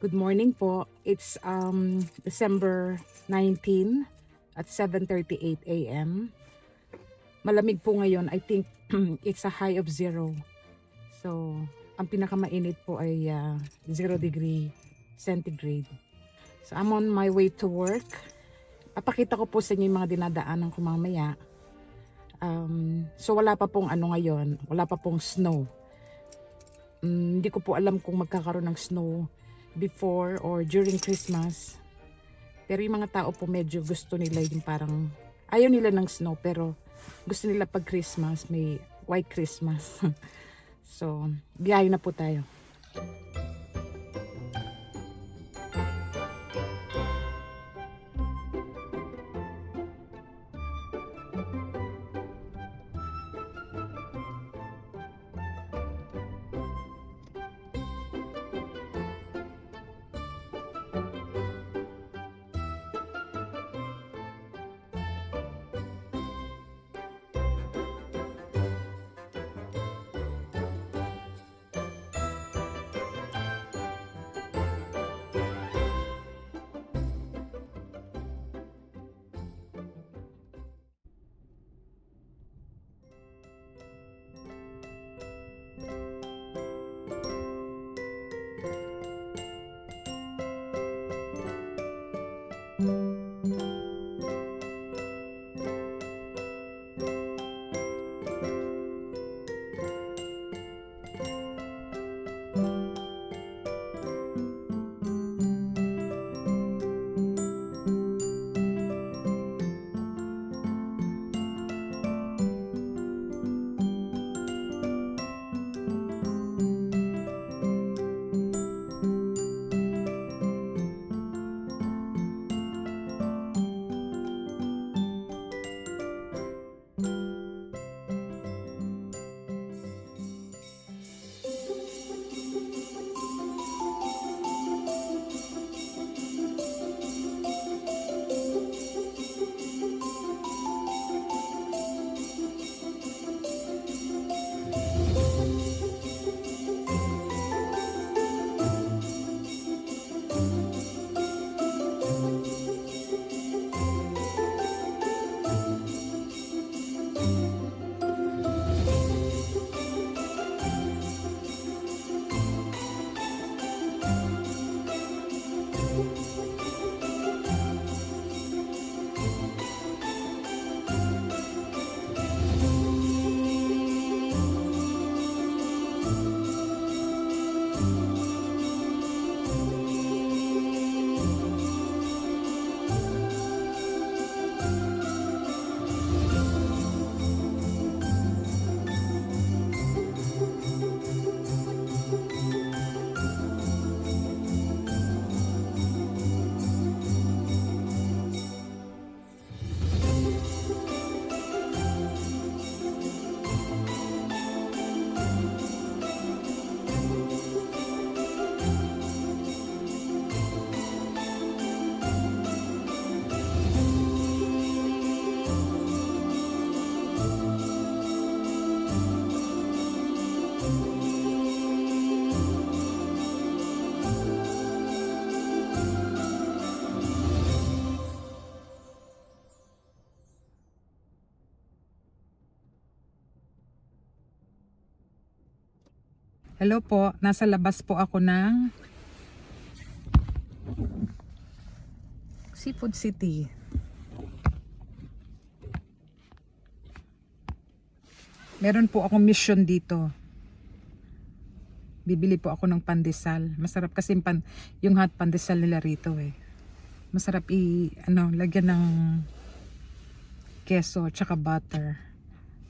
Good morning po. It's December 19 at 7:38 a.m. Malamig po ngayon. I think it's a high of 0. So, ang pinakamainit po ay 0 degree centigrade. So, I'm on my way to work. Papakita ko po sa inyo yung mga dinadaanan ko mamaya. So, wala pa pong ano ngayon. Wala pa pong snow. Hindi ko po alam kung magkakaroon ng snow before or during Christmas. Pero yung mga tao po medyo gusto nila yung parang ayaw nila ng snow pero gusto nila pag Christmas may white Christmas. So, biyahe na po tayo. Hello po, nasa labas po ako ng Seafood City. Meron po akong mission dito. Bibili po ako ng pandesal. Masarap kasi yung hot pandesal nila rito eh. Masarap lagyan ng keso tsaka butter.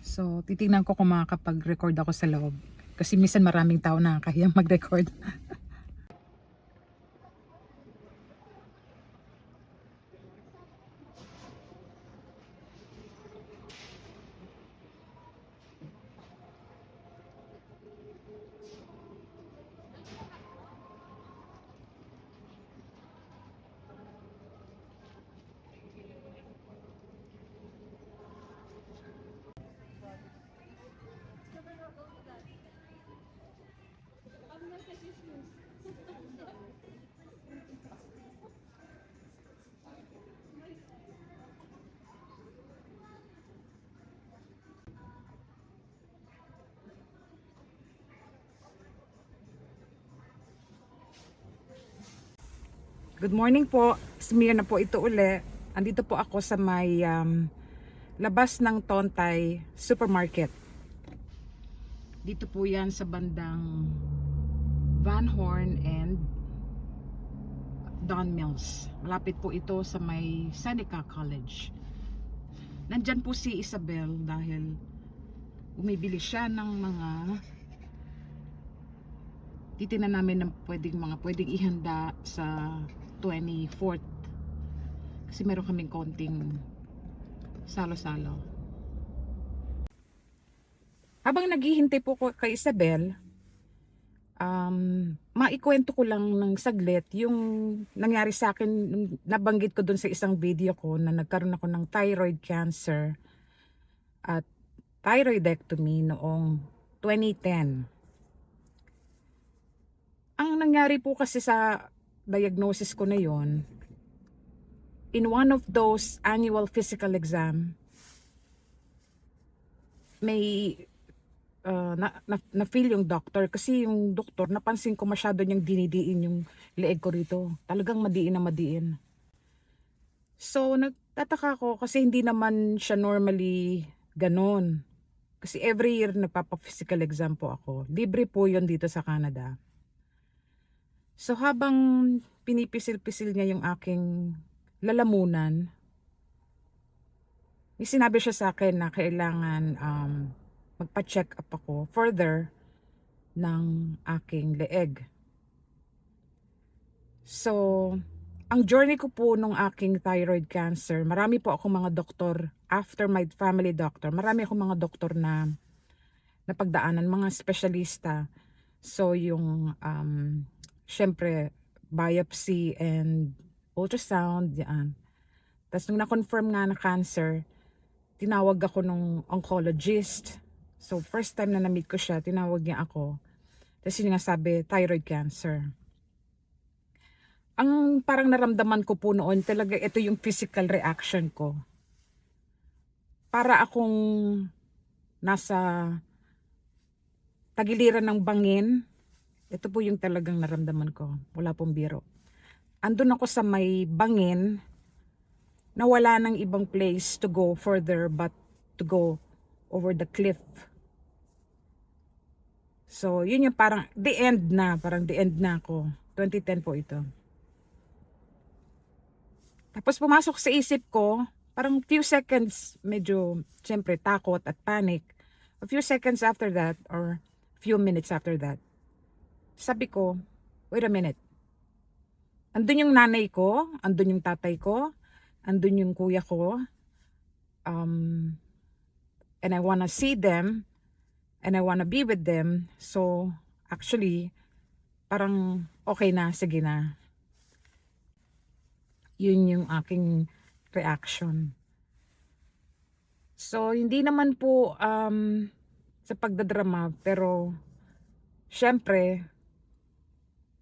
So, titingnan ko kung makakapag-record ako sa loob. Kasi minsan maraming tao na kaya mag-record. Good morning po. Smear na po ito uli. Andito po ako sa may labas ng Tontay Supermarket. Dito po yan sa bandang Van Horn and Don Mills. Malapit po ito sa may Seneca College. Nandyan po si Isabel dahil bumibili siya ng mga titingnan namin ng pwedeng ihanda sa 24th kasi meron kaming konting salo-salo. Habang naghihintay po ko kay Isabel, maikwento ko lang ng saglit yung nangyari sa akin nung nabanggit ko dun sa isang video ko na nagkaroon ako ng thyroid cancer at thyroidectomy noong 2010. Ang nangyari po kasi sa diagnosis ko na yon, in one of those annual physical exam, may na-feel yung doctor kasi yung doktor napansin ko masyado niyang dinidiin yung leeg ko rito. Talagang madiin na madiin. So nagtataka ko kasi hindi naman siya normally ganon. Kasi every year nagpapa-physical exam po ako. Libre po yun dito sa Canada. So habang pinipisil-pisil niya yung aking lalamunan, may sinabi siya sa akin na kailangan magpa-check up ako further ng aking leeg. So, ang journey ko po nung aking thyroid cancer, marami po akong mga doktor, after my family doctor, marami akong mga doktor na napagdaanan, mga espesyalista. So, yung syempre, biopsy and ultrasound, yan. Tapos nung na-confirm nga na cancer, tinawag ako nung oncologist. So first time na na-meet ko siya, tinawag niya ako. Tapos yun nga sabi, thyroid cancer. Ang parang naramdaman ko po noon, talaga ito yung physical reaction ko. Para akong nasa tagiliran ng bangin. Ito po yung talagang naramdaman ko. Wala pong biro. Andun ako sa may bangin na wala nang ibang place to go further but to go over the cliff. So, yun yung parang the end na. Parang the end na ako. 2010 po ito. Tapos pumasok sa isip ko, parang few seconds, medyo, siyempre, takot at panic. A few seconds after that, or few minutes after that, sabi ko, wait a minute. Andun yung nanay ko, andun yung tatay ko, andun yung kuya ko, and I wanna see them, and I wanna be with them. So, actually, parang okay na, sige na. Yun yung aking reaction. So, hindi naman po sa pagdadrama, pero syempre,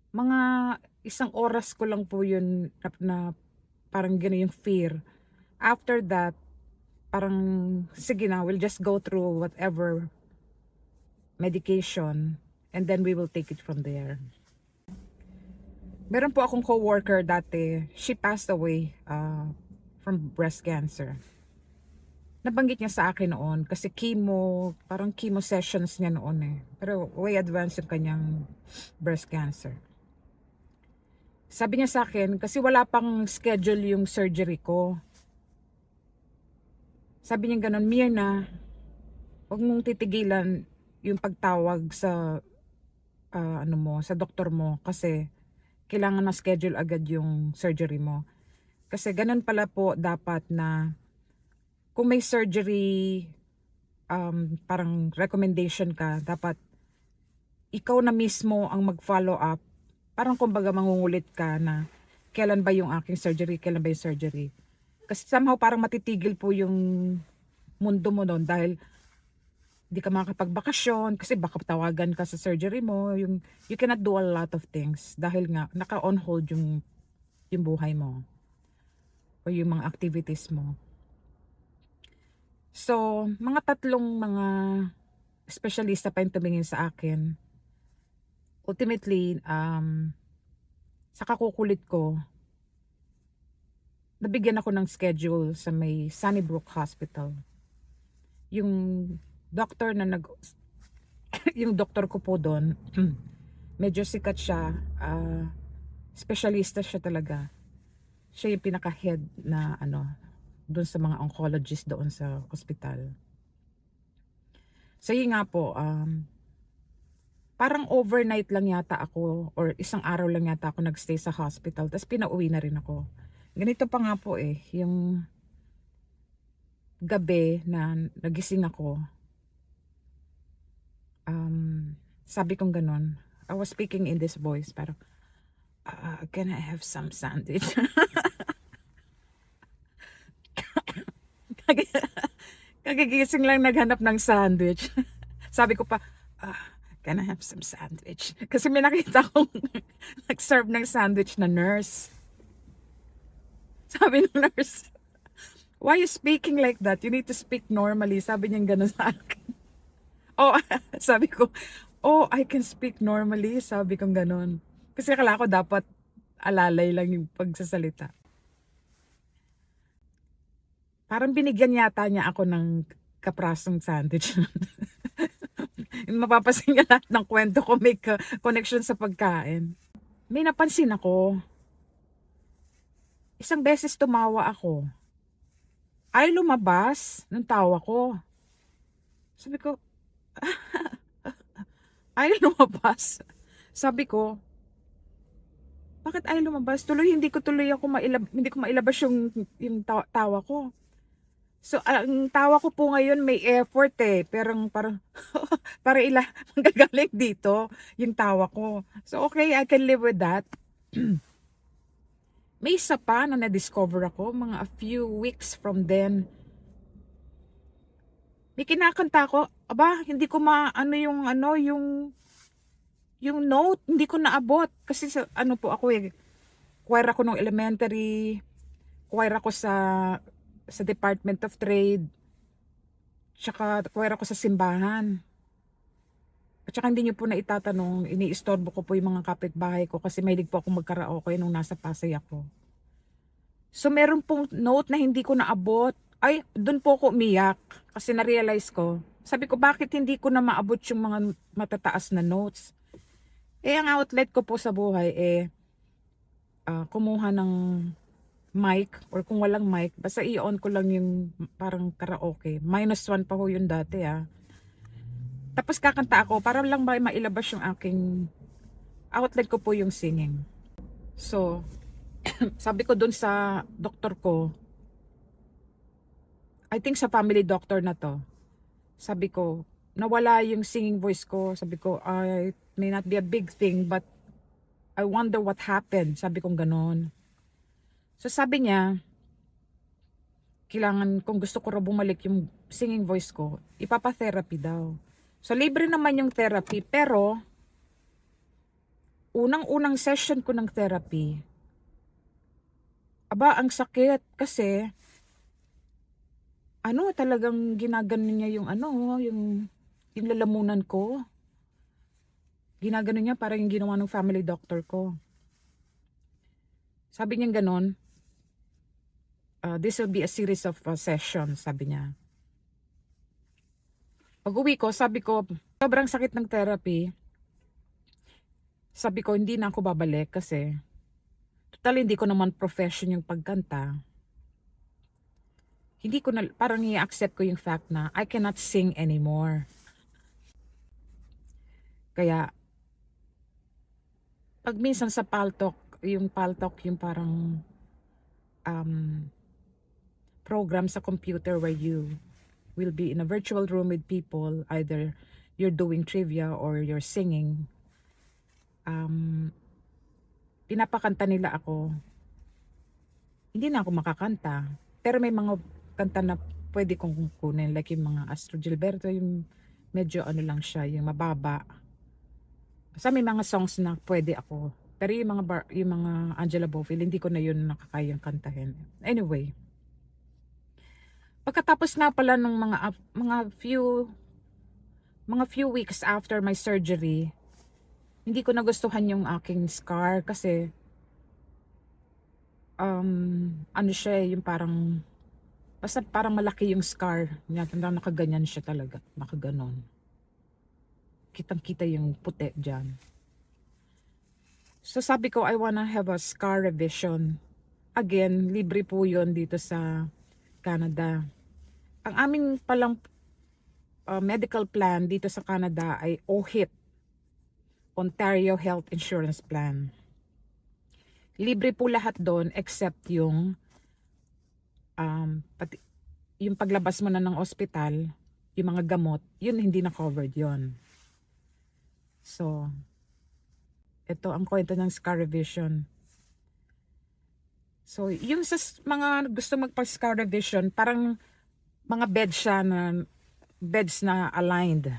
mga isang oras ko lang po yun na parang gano'n yung fear. After that, parang sige na, we'll just go through whatever medication and then we will take it from there. Meron po akong co-worker dati, she passed away from breast cancer. Nabanggit niya sa akin noon kasi parang chemo sessions niya noon eh. Pero way advanced yung kanyang breast cancer. Sabi niya sa akin, kasi wala pang schedule yung surgery ko. Sabi niya ganun, Mirna, huwag mong titigilan yung pagtawag sa sa doktor mo kasi kailangan na schedule agad yung surgery mo. Kasi ganun pala po dapat na kung may surgery parang recommendation ka, dapat ikaw na mismo ang mag-follow up. Parang kumbaga mangungulit ka na kailan ba yung aking surgery, kailan ba yung surgery. Kasi somehow parang matitigil po yung mundo mo doon dahil di ka makapagbakasyon kasi baka tawagan ka sa surgery mo. You cannot do a lot of things dahil nga naka-on hold yung buhay mo o yung mga activities mo. So, mga tatlong mga espesyalista pa yung tumingin sa akin. Ultimately, sa kakukulit ko, nabigyan ako ng schedule sa may Sunnybrook Hospital. Yung doctor na yung doktor ko po doon, medyo sikat siya, specialista siya talaga. Siya yung pinaka-head na doon sa mga oncologist doon sa hospital. So yun nga po, parang overnight lang yata ako or isang araw lang yata ako nagstay sa hospital, tapos pinauwi na rin ako. Ganito pa nga po yung gabi na nagising ako, sabi kong ganon, I was speaking in this voice, parang, can I have some sandwich? Kagigising lang naghanap ng sandwich. Sabi ko pa, can I have some sandwich? Kasi may nakita akong nag-serve ng sandwich na nurse. Sabi ng nurse, why you speaking like that? You need to speak normally. Sabi niya gano'n sa akin. Oh, sabi ko, oh, I can speak normally. Sabi kong gano'n. Kasi akala ko dapat alalay lang yung pagsasalita. Parang binigyan yata niya ako ng kaprasong sandwich. Mapapasin niya lahat ng kwento ko may connection sa pagkain. May napansin ako. Isang beses tumawa ako. Ay lumabas ng tawa ko. Sabi ko, ay lumabas. Sabi ko, bakit ay lumabas? Hindi ko mailabas yung tawa ko. So, ang tawa ko po ngayon may effort parang manggagaling dito yung tawa ko. So, okay, I can live with that. May isa pa na na-discover ako, mga a few weeks from then. May kinakanta ko, hindi ko yung note, hindi ko naabot. Kasi po ako choir ako nung elementary, choir ako sa Department of Trade, tsaka choir ako sa simbahan. At saka hindi nyo po na itatanong, iniistorbo ko po yung mga kapitbahay ko kasi mahilig po akong magkaraoke nung nasa Pasay ako. So meron pong note na hindi ko naabot. Ay, doon po ako umiyak kasi na-realize ko. Sabi ko, bakit hindi ko na maabot yung mga matataas na notes? Ang outlet ko po sa buhay kumuha ng mic, or kung walang mic, basta i-on ko lang yung parang karaoke. -1 pa ho yun dati Tapos kakanta ako para lang mailabas yung aking outlet ko po yung singing. So, sabi ko dun sa doktor ko, I think sa family doctor na to, sabi ko, nawala yung singing voice ko. Sabi ko, it may not be a big thing, but I wonder what happened. Sabi kong ganon. So sabi niya, kung gusto ko raw bumalik yung singing voice ko, ipapa-therapy daw. So libre naman yung therapy, pero unang-unang session ko ng therapy, ang sakit kasi talagang ginaganon niya yung yung lalamunan ko. Ginaganon niya parang yung ginawa ng family doctor ko. Sabi niya ganon, this will be a series of sessions, sabi niya. Pag-uwi ko, sabi ko, sobrang sakit ng therapy. Sabi ko, hindi na ako babalik kasi total hindi ko naman profession yung pagkanta. Hindi ko na, parang i-accept ko yung fact na I cannot sing anymore. Kaya, pag minsan sa paltalk yung parang program sa computer where you will be in a virtual room with people, either you're doing trivia or you're singing, pinapakanta nila ako. Hindi na ako makakanta, pero may mga kanta na pwede kong kunin, like yung mga Astro Gilberto, yung medyo lang siya, yung mababa. Basta may mga songs na pwede ako, pero yung mga Angela Bofill, hindi ko na yun nakakayang kantahin. Anyway, pagkatapos nga pala ng mga few weeks after my surgery, hindi ko nagustuhan yung aking scar kasi ano siya yung parang, basta parang malaki yung scar. Nakaganyan siya talaga, nakaganon. Kitang-kita yung puti dyan. So sabi ko, I wanna have a scar revision. Again, libre po yun dito sa Canada. Ang aming palang medical plan dito sa Canada ay OHIP, Ontario Health Insurance Plan. Libre po lahat doon except yung pati, yung paglabas mo na ng ospital, yung mga gamot, yun hindi na covered yon. So, ito ang kwento ng scar revision. So, yung sa mga gusto magpa-scar revision, parang mga beds na aligned.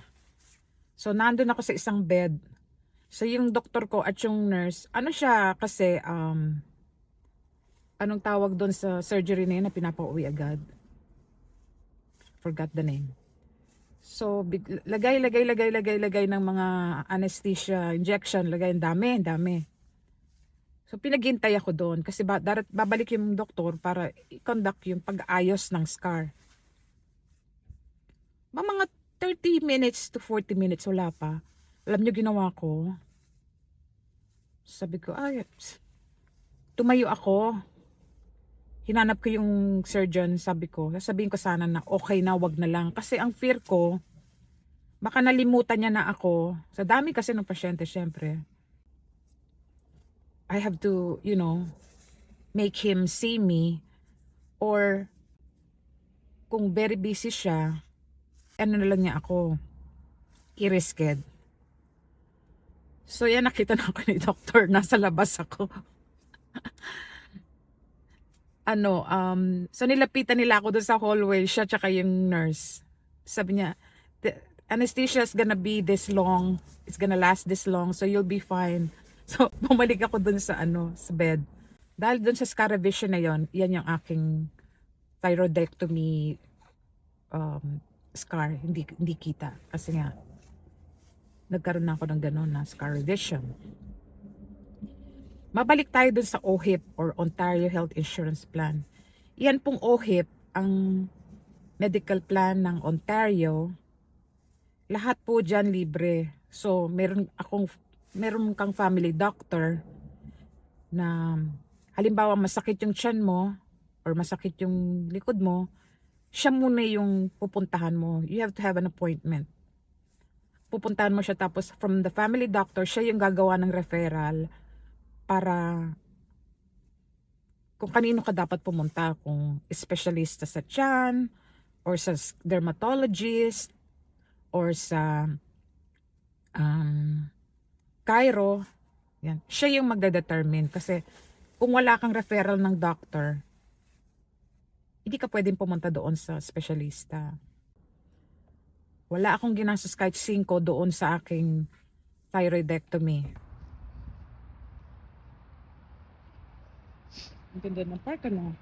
So, nandun ako sa isang bed. So, yung doktor ko at yung nurse, ano siya kasi, anong tawag doon sa surgery na yun na pinapauwi agad? Forgot the name. So, lagay ng mga anesthesia, injection, lagay, ang dami. So, pinaghintay ako doon kasi babalik yung doktor para i-conduct yung pag-ayos ng scar. Mga 30 minutes to 40 minutes, wala pa. Alam nyo ginawa ko? Sabi ko, tumayo ako. Hinanap ko yung surgeon, sabi ko, sasabihin ko sana na okay na, wag na lang. Kasi ang fear ko, baka nalimutan niya na ako. Sa dami kasi ng pasyente, syempre. I have to, make him see me. Or, kung very busy siya, ano na lang niya ako, i-risked. So yan, nakita na ako ni doktor, nasa labas ako. So nilapitan nila ako doon sa hallway, siya tsaka yung nurse. Sabi niya, the anesthesia is gonna be this long, it's gonna last this long, so you'll be fine. So bumalik ako doon sa sa bed. Dahil doon sa scar revision na yon, yan yung aking thyroidectomy scar, hindi kita. Kasi nga, nagkaroon na ako ng gano'n na scar revision. Mabalik tayo dun sa OHIP or Ontario Health Insurance Plan. Yan pong OHIP, ang medical plan ng Ontario. Lahat po dyan libre. So, meron kang family doctor na halimbawa masakit yung tiyan mo or masakit yung likod mo, siya muna yung pupuntahan mo. You have to have an appointment. Pupuntahan mo siya, tapos from the family doctor, siya yung gagawa ng referral para kung kanino ka dapat pumunta, kung specialista sa tiyan, or sa dermatologist, or sa chiro. Yan. Siya yung magdedetermine kasi kung wala kang referral ng doctor, hindi ka pwedeng pumunta doon sa specialista. Wala akong ginastos kahit 5 doon sa aking thyroidectomy. Ang ganda ng park, ano?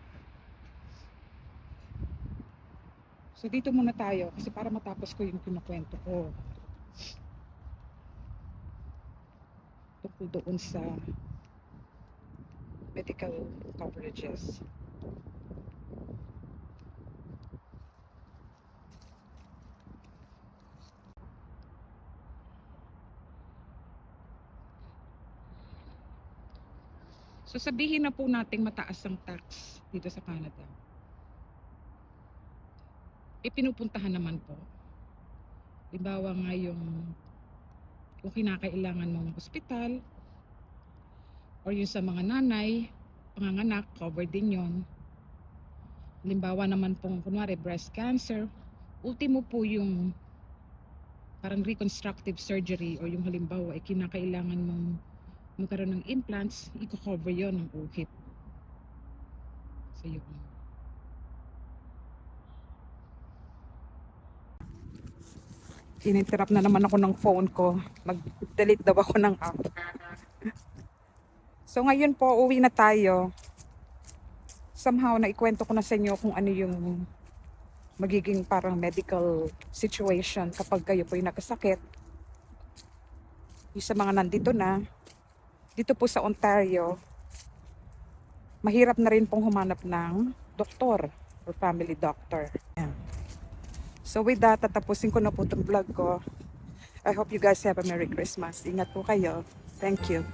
So dito muna tayo kasi para matapos ko yung kinukwento ko. Tungkol doon sa medical coverages. So sabihin na po nating mataas ang tax dito sa Canada. Pinupuntahan naman po. Halimbawa nga kung kinakailangan mong ospital or yung sa mga nanay, panganganak, covered din yon. Halimbawa naman pong kunwari breast cancer, ultimo po yung parang reconstructive surgery or yung halimbawa ay kinakailangan mong magkaroon ng implants, i-cover yon ng OHIP. So yun. Ininterrupt na naman ako ng phone ko. Mag-delete daw ako ng app. So ngayon po, uwi na tayo. Somehow, naikwento ko na sa inyo kung ano yung magiging parang medical situation kapag kayo po yung nagkasakit. Yung sa mga nandito na, dito po sa Ontario, mahirap na rin pong humanap ng doktor or family doctor. Ayan. So with that, tatapusin ko na po itong vlog ko. I hope you guys have a Merry Christmas. Ingat po kayo. Thank you.